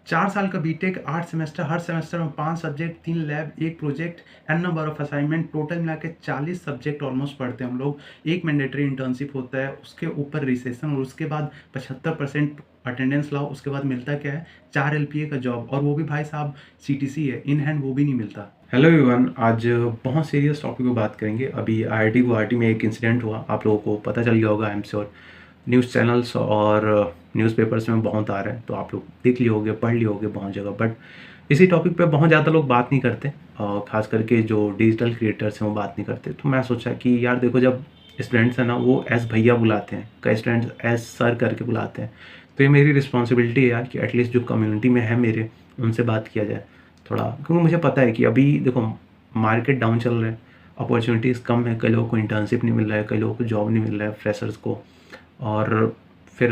4 साल का BTech, 8 semester, हर semester में 5 subject, 3 lab, 1 project, n number of assignment, total मिला के 40 सब्जेक्ट ऑलमोस्ट पढ़ते हैं हम लोग। एक मैंडेटरी इंटर्नशिप होता है, उसके ऊपर रिसेशन और उसके बाद 75% अटेंडेंस लाओ, उसके बाद मिलता क्या है 4 एलपीए का जॉब, और वो भी भाई साहब सीटीसी है, इन हैंड वो भी नहीं मिलता। हेलो एवरीवन, आज बहुत सीरियस टॉपिक पे बात करेंगे। अभी आईआईटी गुवाहाटी में एक इंसिडेंट हुआ, आप लोगों को पता चल गया होगा, I am sure. News channels और न्यूज़पेपर्स में बहुत आ रहे हैं, तो आप लोग देख लिए होंगे, पढ़ लिए होंगे बहुत जगह। बट इसी टॉपिक पे बहुत ज़्यादा लोग बात नहीं करते, और ख़ास करके जो डिजिटल क्रिएटर्स हैं वो बात नहीं करते। तो मैं सोचा कि यार देखो, जब स्टूडेंट्स हैं ना वो एज भैया बुलाते हैं, कई स्टूडेंट्स एज सर करके बुलाते हैं, तो ये मेरी रिस्पॉन्सिबिलिटी है यार कि एटलीस्ट जो कम्युनिटी में है मेरे, उनसे बात किया जाए थोड़ा। क्योंकि मुझे पता है कि अभी देखो मार्केट डाउन चल रहा है, अपॉर्चुनिटीज़ कम है, कई लोगों को इंटर्नशिप नहीं मिल रहा है, कई लोगों को जॉब नहीं मिल रहा है, फ्रेशर्स को। और फिर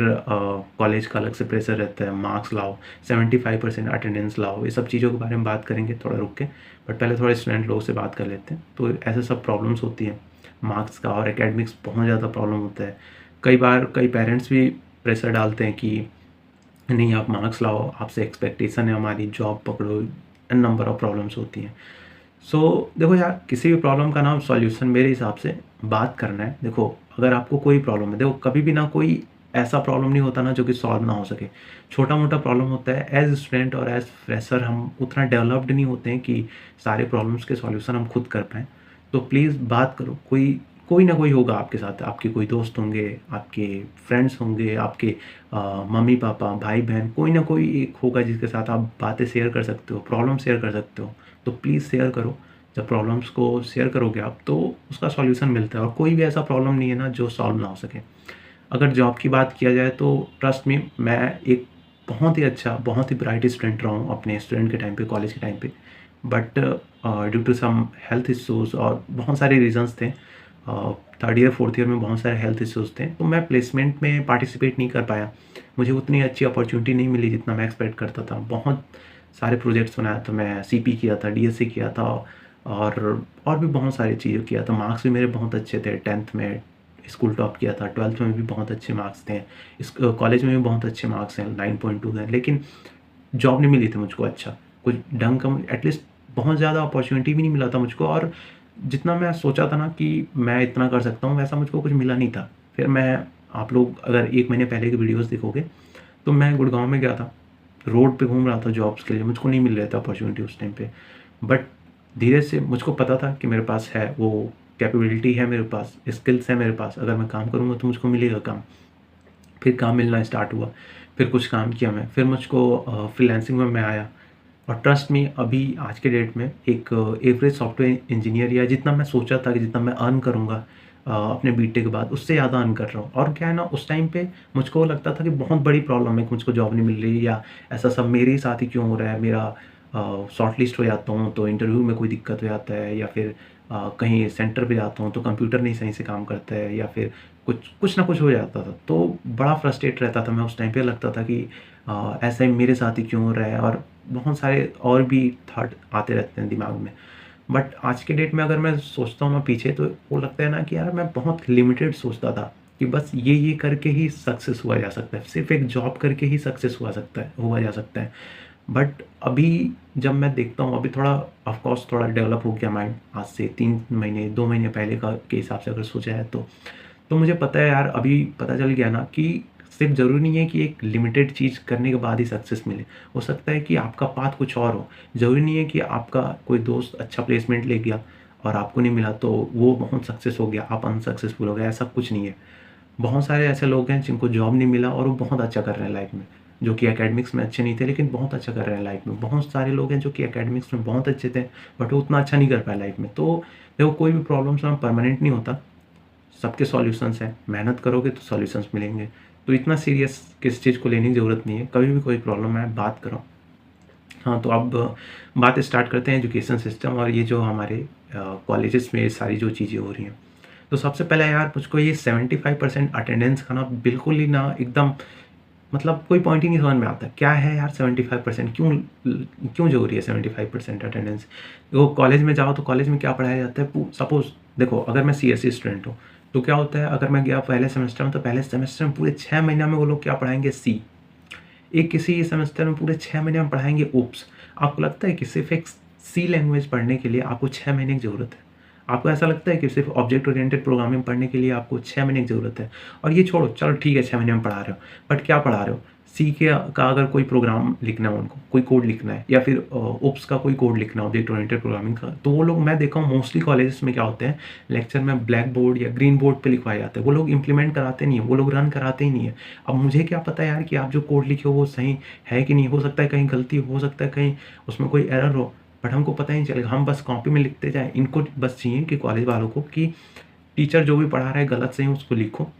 कॉलेज का अलग से प्रेशर रहता है, मार्क्स लाओ, 75% अटेंडेंस लाओ, ये सब चीज़ों के बारे में बात करेंगे थोड़ा रुक के। बट पहले थोड़ा स्टूडेंट लोगों से बात कर लेते हैं। तो ऐसे सब प्रॉब्लम्स होती हैं मार्क्स का, और एकेडमिक्स बहुत ज़्यादा प्रॉब्लम होता है। कई बार कई पेरेंट्स भी प्रेशर डालते हैं कि नहीं आप मार्क्स लाओ, आपसे एक्सपेक्टेशन है हमारी, जॉब पकड़ो, एन नंबर ऑफ प्रॉब्लम्स होती हैं। सो देखो यार, किसी भी प्रॉब्लम का नाम सॉल्यूशन मेरे हिसाब से बात करना है। देखो अगर आपको कोई प्रॉब्लम है, देखो कभी भी ना कोई ऐसा प्रॉब्लम नहीं होता ना जो कि सॉल्व ना हो सके। छोटा मोटा प्रॉब्लम होता है, एज स्टूडेंट और एज फ्रेशर हम उतना डेवलप्ड नहीं होते हैं कि सारे प्रॉब्लम्स के सॉल्यूशन हम खुद कर पाएँ। तो प्लीज़ बात करो, कोई कोई ना कोई होगा आपके साथ, आपके कोई दोस्त होंगे, आपके फ्रेंड्स होंगे, आपके मम्मी पापा, भाई बहन, कोई ना कोई एक होगा जिसके साथ आप बातें शेयर कर सकते हो, प्रॉब्लम शेयर कर सकते हो। तो प्लीज़ शेयर करो। जब प्रॉब्लम्स को शेयर करोगे आप, तो उसका सॉल्यूशन मिलता है, और कोई भी ऐसा प्रॉब्लम नहीं है ना जो सॉल्व ना हो सके। अगर जॉब की बात किया जाए तो ट्रस्ट मी, मैं एक बहुत ही अच्छा, बहुत ही ब्राइट स्टूडेंट रहा हूँ अपने स्टूडेंट के टाइम पे, कॉलेज के टाइम पे। But due to some health issues और बहुत सारे रीजंस थे, थर्ड ईयर फोर्थ ईयर में बहुत सारे हेल्थ इश्यूज़ थे, तो मैं प्लेसमेंट में पार्टिसिपेट नहीं कर पाया। मुझे उतनी अच्छी अपॉर्चुनिटी नहीं मिली जितना मैं एक्सपेक्ट करता था। बहुत सारे प्रोजेक्ट्स बनाया था, मैं सीपी किया था, डीएससी किया था, और भी बहुत सारी चीज़ें किया था। मार्क्स भी मेरे बहुत अच्छे थे, 10th में स्कूल टॉप किया था, 12th में भी बहुत अच्छे मार्क्स थे, इस कॉलेज में भी बहुत अच्छे मार्क्स हैं, 9.2 हैं। लेकिन जॉब नहीं मिली थी मुझको अच्छा, कुछ ढंग का, एटलीस्ट बहुत ज़्यादा अपॉर्चुनिटी भी नहीं मिला था मुझको, और जितना मैं सोचा था ना कि मैं इतना कर सकता हूँ, वैसा मुझको कुछ मिला नहीं था। फिर मैं, आप लोग अगर 1 महीने पहले की वीडियोस देखोगे, तो मैं गुड़गांव में गया था, रोड पे घूम रहा था जॉब्स के लिए, मुझको नहीं मिल रहा था अपॉर्चुनिटी उस टाइम पे। बट धीरे से मुझको पता था कि मेरे पास है वो कैपेबिलिटी है, मेरे पास स्किल्स है, मेरे पास अगर मैं काम करूँगा तो मुझको मिलेगा काम। फिर काम मिलना स्टार्ट हुआ, फिर कुछ काम किया मैं, फिर मुझको फ्रीलांसिंग में मैं आया। और ट्रस्ट मी, अभी आज के डेट में एक एवरेज सॉफ्टवेयर इंजीनियर, या जितना मैं सोचा था कि जितना मैं अर्न करूँगा अपने बीटेक के बाद, उससे ज़्यादा अर्न कर रहा हूँ। और क्या है ना, उस टाइम पे मुझको लगता था कि बहुत बड़ी प्रॉब्लम है कि मुझको जॉब नहीं मिल रही, या ऐसा सब मेरे ही साथ ही क्यों हो रहा है। मेरा शॉर्ट लिस्ट हो जाता हूँ तो इंटरव्यू में कोई दिक्कत हो जाता है, या फिर कहीं सेंटर पे जाता हूँ तो कंप्यूटर नहीं सही से काम करता है, या फिर कुछ कुछ ना कुछ हो जाता था। तो बड़ा फ्रस्ट्रेट रहता था मैं उस टाइम पे, लगता था कि ऐसा ही मेरे साथ ही क्यों हो रहा है, और बहुत सारे और भी थॉट आते रहते हैं दिमाग में। बट आज के डेट में अगर मैं सोचता हूँ ना पीछे, तो वो लगता है ना कि यार मैं बहुत लिमिटेड सोचता था कि बस ये करके ही सक्सेस हुआ जा सकता है, सिर्फ एक जॉब करके ही सक्सेस हुआ जा सकता है। बट अभी जब मैं देखता हूँ, अभी थोड़ा ऑफ कोर्स थोड़ा डेवलप हो गया माइंड, आज से 3 महीने 2 महीने पहले का के हिसाब से अगर सोचा है तो मुझे पता है यार, अभी पता चल गया ना कि सिर्फ ज़रूरी नहीं है कि एक लिमिटेड चीज़ करने के बाद ही सक्सेस मिले। हो सकता है कि आपका पाथ कुछ और हो। ज़रूरी नहीं है कि आपका कोई दोस्त अच्छा प्लेसमेंट ले गया और आपको नहीं मिला तो वो बहुत सक्सेस हो गया, आप अनसक्सेसफुल हो गए, ऐसा कुछ नहीं है। बहुत सारे ऐसे लोग हैं जिनको जॉब नहीं मिला और वो बहुत अच्छा कर रहे हैं लाइफ में, जो कि एकेडमिक्स में अच्छे नहीं थे लेकिन बहुत अच्छा कर रहे हैं लाइफ में। बहुत सारे लोग हैं जो कि एकेडमिक्स में बहुत अच्छे थे बट वो उतना अच्छा नहीं कर पाए लाइफ में। तो देखो, कोई भी प्रॉब्लम्स में परमानेंट नहीं होता, सबके सॉल्यूशंस हैं, मेहनत करोगे तो सॉल्यूशंस मिलेंगे। तो इतना सीरियस किस चीज़ को लेने की ज़रूरत नहीं है, कभी भी कोई प्रॉब्लम है बात करो। हाँ, तो अब बात स्टार्ट करते हैं एजुकेशन सिस्टम और ये जो हमारे कॉलेजेस में सारी जो चीज़ें हो रही हैं। तो सबसे पहले यार मुझको ये 75% अटेंडेंस का ना बिल्कुल ही ना एकदम, मतलब कोई पॉइंट ही नहीं समझ में आता। क्या है यार 75%, क्यों क्यों ज़रूरी है 75% अटेंडेंस? वो कॉलेज में जाओ तो कॉलेज में क्या पढ़ाया जाता है, सपोज़ देखो अगर मैं सीएससी स्टूडेंट हूँ, तो क्या होता है, अगर मैं गया पहले सेमेस्टर में, तो पहले सेमेस्टर में पूरे 6 महीना में वो लोग क्या पढ़ाएँगे, सी। एक किसी सेमेस्टर में पूरे 6 महीने हम पढ़ाएँगे ओप्स। आपको लगता है कि सिर्फ़ एक सी लैंग्वेज पढ़ने के लिए आपको 6 महीने की ज़रूरत है? आपको ऐसा लगता है कि सिर्फ़ ऑब्जेक्ट ओरिएंटेड प्रोग्रामिंग पढ़ने के लिए आपको 6 महीने की ज़रूरत है? और ये छोड़ो, चलो ठीक है 6 महीने में पढ़ा रहे हो, बट क्या पढ़ा रहे हो? सी के का अगर कोई प्रोग्राम लिखना है उनको, कोई कोड लिखना है या फिर ओप्स का कोई कोड लिखना है ऑब्जेक्ट ओरिएंटेड प्रोग्रामिंग का, तो वो लोग मैं देखा हूँ मोस्टली कॉलेजेस में क्या होते हैं, लेक्चर में ब्लैक बोर्ड या ग्रीन बोर्ड पे लिखवाए जाते हैं। वो लोग इम्प्लीमेंट कराते नहीं है, वो लोग रन कराते ही नहीं है। अब मुझे क्या पता यार कि आप जो कोड लिखे हो वो सही है कि नहीं, हो सकता है कहीं गलती हो सकता है कहीं उसमें कोई एरर हो, बट हमको पता ही नहीं चलेगा, हम बस कॉपी में लिखते जाएँ। इनको बस चाहिए कि कॉलेज वालों को कि टीचर जो भी पढ़ा रहा है गलत सही उसको लिखो,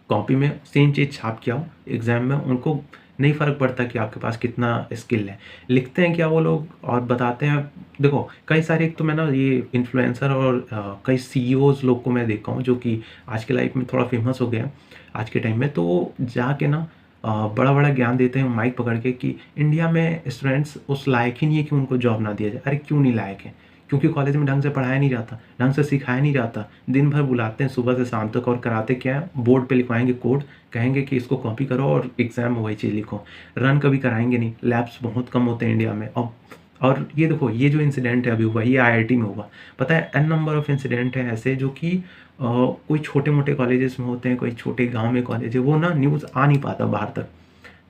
कॉपी में सेम चीज़ छाप के आओ, एग्ज़ाम में उनको नहीं फ़र्क पड़ता कि आपके पास कितना स्किल है। लिखते हैं क्या वो लोग और बताते हैं। देखो कई सारे, एक तो मैं ना ये इन्फ्लुएंसर और कई सीईओज़ लोग को मैं देखा हूँ जो कि आज के लाइफ़ में थोड़ा फ़ेमस हो गए हैं, आज के टाइम में। तो वो जाके ना बड़ा-बड़ा ज्ञान देते हैं माइक पकड़ के कि इंडिया में स्टूडेंट्स उस लायक ही नहीं है कि उनको जॉब ना दिया जाए। अरे क्यों नहीं लायक है? क्योंकि कॉलेज में ढंग से पढ़ाया नहीं जाता, ढंग से सिखाया नहीं जाता। दिन भर बुलाते हैं सुबह से शाम तक और कराते क्या है, बोर्ड पे लिखवाएँगे कोड, कहेंगे कि इसको कॉपी करो और एग्ज़ाम में वही चीज़ लिखो। रन कभी कराएँगे नहीं, लैब्स बहुत कम होते हैं इंडिया में। और ये देखो ये जो इंसिडेंट है अभी हुआ, ये आईआईटी में हुआ। पता है एन नंबर ऑफ इंसिडेंट हैं ऐसे जो कि कोई छोटे-मोटे कॉलेजेस में होते हैं, कोई छोटे गाँव में कॉलेज है, वो ना न्यूज़ आ नहीं पाता बाहर तक।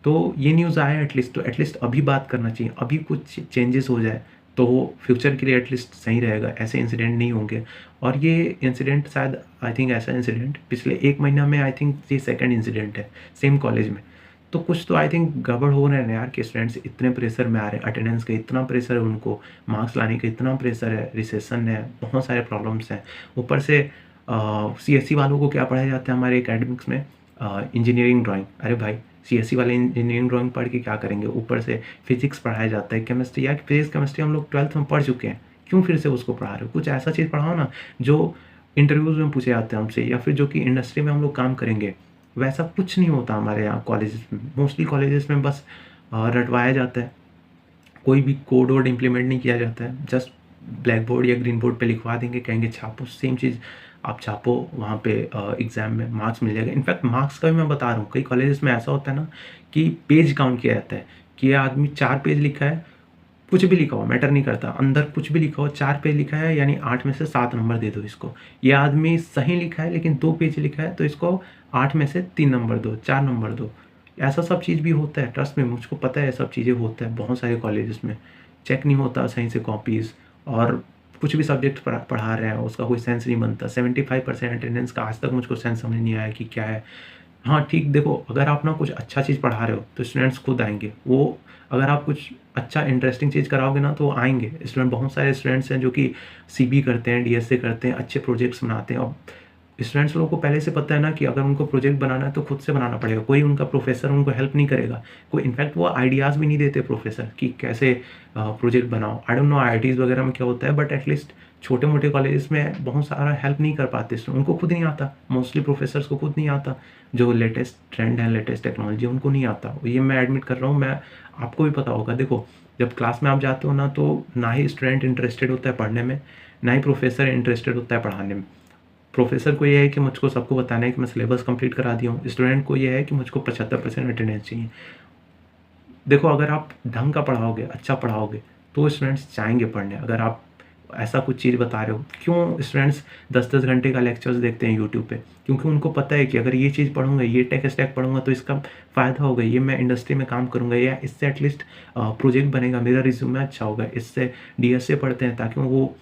तो ये न्यूज़ आया एटलीस्ट, तो एटलीस्ट अभी बात करना चाहिए, अभी कुछ चेंजेस हो जाए, तो फ्यूचर के लिए एटलीस्ट सही रहेगा, ऐसे इंसिडेंट नहीं होंगे। और ये इंसिडेंट शायद आई थिंक ऐसा इंसिडेंट पिछले 1 महीना में आई थिंक ये सेकंड इंसिडेंट है, सेम कॉलेज में। तो कुछ तो आई थिंक गड़बड़ हो रहा है ना यार कि स्टूडेंट्स इतने प्रेशर में आ रहे हैं, अटेंडेंस का इतना प्रेशर है उनको, मार्क्स लाने का इतना प्रेशर है, रिसेशन है, बहुत सारे प्रॉब्लम्स हैं। ऊपर से सीएसई वालों को क्या पढ़ाया जाता है हमारे एकेडमिक्स में? Engineering drawing. अरे भाई सीएसई वाले इंजीनियरिंग ड्राइंग पढ़ के क्या करेंगे? ऊपर से फिजिक्स पढ़ाया जाता है, केमिस्ट्री, यार फिजिक्स केमिस्ट्री हम लोग 12th में पढ़ चुके हैं, क्यों फिर से उसको पढ़ा रहे हो? कुछ ऐसा चीज़ पढ़ाओ ना जो इंटरव्यूज़ में पूछे जाते हैं हमसे, या फिर जो कि इंडस्ट्री में हम लोग काम करेंगे। वैसा कुछ नहीं होता हमारे यहाँ कॉलेजेस में, मोस्टली कॉलेजेस में बस रटवाया जाता है, कोई भी कोड वोड इम्प्लीमेंट नहीं किया जाता है, जस्ट ब्लैक बोर्ड या ग्रीन बोर्ड पे लिखवा देंगे, कहेंगे छापो, सेम चीज़ आप छापो वहाँ पे, एग्ज़ाम में मार्क्स मिल जाएगा। इनफैक्ट मार्क्स का भी मैं बता रहा हूँ, कई कॉलेजेस में ऐसा होता है ना कि पेज काउंट किया जाता है कि ये आदमी 4 पेज लिखा है, कुछ भी लिखा हो मैटर नहीं करता, अंदर कुछ भी लिखा हो, 4 पेज लिखा है यानी 8 में से 7 नंबर दे दो इसको। ये आदमी सही लिखा है लेकिन 2 पेज लिखा है तो इसको 8 में से 3 नंबर दो, 4 नंबर दो। ऐसा सब चीज़ भी होता है, ट्रस्ट में, मुझको पता है ये सब चीज़ें होता है बहुत सारे कॉलेजेस में। चेक नहीं होता सही से कॉपीज़, और कुछ भी सब्जेक्ट पढ़ा रहे हैं उसका कोई सेंस नहीं बनता। 75% अटेंडेंस का आज तक मुझको सेंस समझ नहीं आया कि क्या है। हाँ, ठीक, देखो अगर आप ना कुछ अच्छा चीज़ पढ़ा रहे हो तो स्टूडेंट्स खुद आएँगे। वो अगर आप कुछ अच्छा इंटरेस्टिंग चीज़ कराओगे ना तो वो आएँगे। स्टूडेंट, बहुत सारे स्टूडेंट्स हैं जो कि सीबी करते हैं, डीएसए करते हैं, अच्छे प्रोजेक्ट्स बनाते हैं। अब स्टूडेंट्स लोगों को पहले से पता है ना कि अगर उनको प्रोजेक्ट बनाना है तो खुद से बनाना पड़ेगा, कोई उनका प्रोफेसर उनको हेल्प नहीं करेगा। कोई इनफैक्ट वो आइडियाज़ भी नहीं देते प्रोफेसर कि कैसे प्रोजेक्ट बनाओ। आई डोंट नो आईआईटीज़ वगैरह में क्या होता है, बट एटलीस्ट छोटे-मोटे कॉलेजेस में बहुत सारा हेल्प नहीं कर पाते उनको खुद नहीं आता, मोस्टली प्रोफेसर्स को खुद नहीं आता। जो लेटेस्ट ट्रेंड है, लेटेस्ट टेक्नोलॉजी उनको नहीं आता। ये मैं एडमिट कर रहा हूँ, मैं आपको भी पता होगा। देखो जब क्लास में आप जाते हो ना तो ना ही स्टूडेंट इंटरेस्टेड होता है पढ़ने में, ना ही प्रोफेसर इंटरेस्टेड होता है पढ़ाने में। प्रोफ़ेसर को ये है कि मुझको सबको बताना है कि मैं सिलेबस कंप्लीट करा दिया हूँ। स्टूडेंट को ये है कि मुझको 75% अटेंडेंस चाहिए। देखो अगर आप ढंग का पढ़ाओगे, अच्छा पढ़ाओगे, तो स्टूडेंट्स जाएँगे पढ़ने। अगर आप ऐसा कुछ चीज़ बता रहे हो, क्यों स्टूडेंट्स 10-10 घंटे का लेक्चर्स देखते हैं यूट्यूब पे? क्योंकि उनको पता है कि अगर ये चीज़ पढ़ूँगा, ये टेक स्टैक पढ़ूँगा तो इसका फ़ायदा होगा, ये मैं इंडस्ट्री में काम करूँगा, या इससे एटलीस्ट प्रोजेक्ट बनेगा, मेरा रिज़्यूमे अच्छा होगा। इससे डीएसए पढ़ते हैं ताकि वो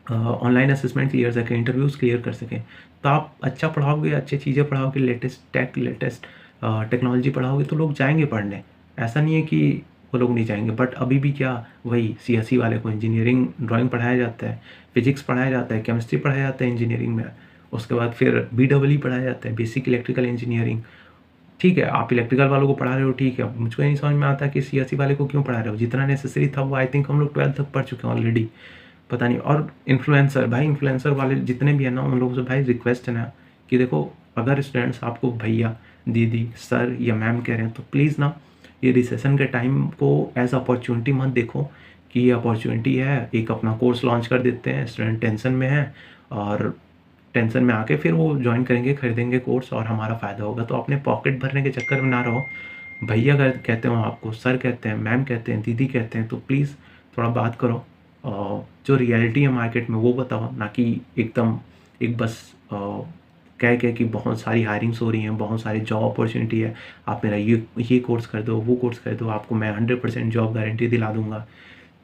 ऑनलाइन असेसमेंट क्लियर सकें, इंटरव्यूज़ क्लियर कर सकें। तो आप अच्छा पढ़ाओगे, अच्छी चीज़ें पढ़ाओगे, लेटेस्ट टेक्नोलॉजी पढ़ाओगे तो लोग जाएँगे पढ़ने। ऐसा नहीं है कि वो लोग नहीं जाएँगे, बट अभी भी क्या, वही सीएसई वाले को इंजीनियरिंग ड्राइंग पढ़ाया जाता है, फिज़िक्स पढ़ाया जाता है, केमिस्ट्री पढ़ाया जाता है इंजीनियरिंग में। उसके बाद फिर बीईई पढ़ाया जाता है, बेसिक इलेक्ट्रिकल इंजीनियरिंग। ठीक है, आप इलेक्ट्रिकल वालों को पढ़ा रहे हो ठीक है, मुझको ये नहीं समझ में आता कि सीएसई वाले को क्यों पढ़ा रहे हो? जितना नेसेसरी था वो आई थिंक हम लोग 12th तक पढ़ चुके हैं ऑलरेडी। पता नहीं। और इन्फ्लुएंसर, भाई इन्फ्लुएंसर वाले जितने भी हैं ना उन लोगों से भाई रिक्वेस्ट है ना कि देखो अगर स्टूडेंट्स आपको भैया, दीदी, सर या मैम कह रहे हैं तो प्लीज़ ना ये रिसेशन के टाइम को एज अपॉर्चुनिटी मत देखो कि ये अपॉर्चुनिटी है, एक अपना कोर्स लॉन्च कर देते हैं, स्टूडेंट टेंशन में है और टेंशन में आके फिर वो ज्वाइन करेंगे, खरीदेंगे कोर्स और हमारा फ़ायदा होगा। तो अपने पॉकेट भरने के चक्कर में ना रहो। भैया कहते हो आपको, सर कहते हैं, मैम कहते हैं, दीदी कहते हैं, तो प्लीज़ थोड़ा बात करो। जो रियलिटी है मार्केट में वो बताओ, ना कि एकदम एक बस कह कि बहुत सारी हायरिंग्स हो रही हैं, बहुत सारी जॉब अपॉर्चुनिटी है, आप मेरा ये कोर्स कर दो, वो कोर्स कर दो, आपको मैं 100% जॉब गारंटी दिला दूंगा।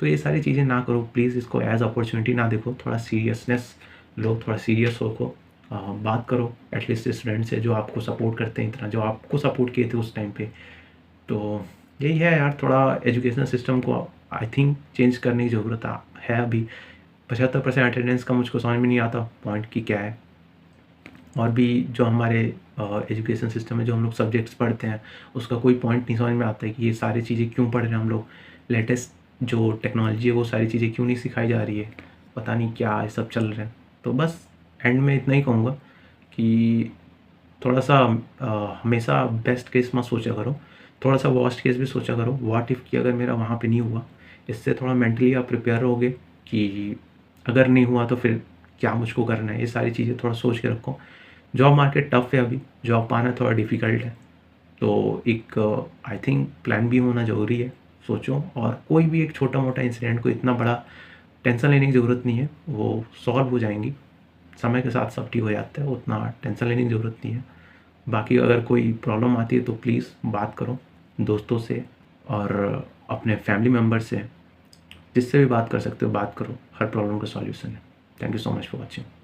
तो ये सारी चीज़ें ना करो प्लीज़, इसको एज अपॉर्चुनिटी ना देखो, थोड़ा सीरियसनेस लो, थोड़ा सीरियस होको, बात करो एटलीस्ट स्टूडेंट से जो आपको सपोर्ट करते हैं इतना, जो आपको सपोर्ट किए थे उस टाइम पे। तो यही है यार, थोड़ा एजुकेशन सिस्टम को आई थिंक चेंज करने की ज़रूरत है अभी। 75% अटेंडेंस का मुझको समझ में नहीं आता पॉइंट की क्या है। और भी जो हमारे एजुकेशन सिस्टम में जो हम लोग सब्जेक्ट्स पढ़ते हैं उसका कोई पॉइंट नहीं समझ में आता है कि ये सारी चीज़ें क्यों पढ़ रहे हैं हम लोग। लेटेस्ट जो टेक्नोलॉजी है वो सारी चीज़ें क्यों नहीं सिखाई जा रही है, पता नहीं क्या ये सब चल रहे हैं। तो बस एंड में इतना ही कहूँगा कि थोड़ा सा हमेशा बेस्ट केस मत सोचा करो, थोड़ा सा वर्स्ट केस भी सोचा करो। व्हाट इफ़ कि अगर मेरा वहाँ पे नहीं हुआ, इससे थोड़ा मेंटली आप प्रिपेयर रहोगे कि अगर नहीं हुआ तो फिर क्या मुझको करना है। ये सारी चीज़ें थोड़ा सोच के रखो। जॉब मार्केट टफ है अभी, जॉब पाना थोड़ा डिफ़िकल्ट है, तो एक आई थिंक प्लान भी होना ज़रूरी है। सोचो, और कोई भी एक छोटा मोटा इंसिडेंट को इतना बड़ा टेंशन लेने की ज़रूरत नहीं है, वो सॉल्व हो जाएंगी, समय के साथ सब ठीक हो जाता है, उतना टेंशन लेने की ज़रूरत नहीं है। बाकी अगर कोई प्रॉब्लम आती है तो प्लीज़ बात करो दोस्तों से और अपने फैमिली मेम्बर से, जिससे भी बात कर सकते हो बात करो, हर प्रॉब्लम का सॉल्यूशन है। Thank you so much for watching.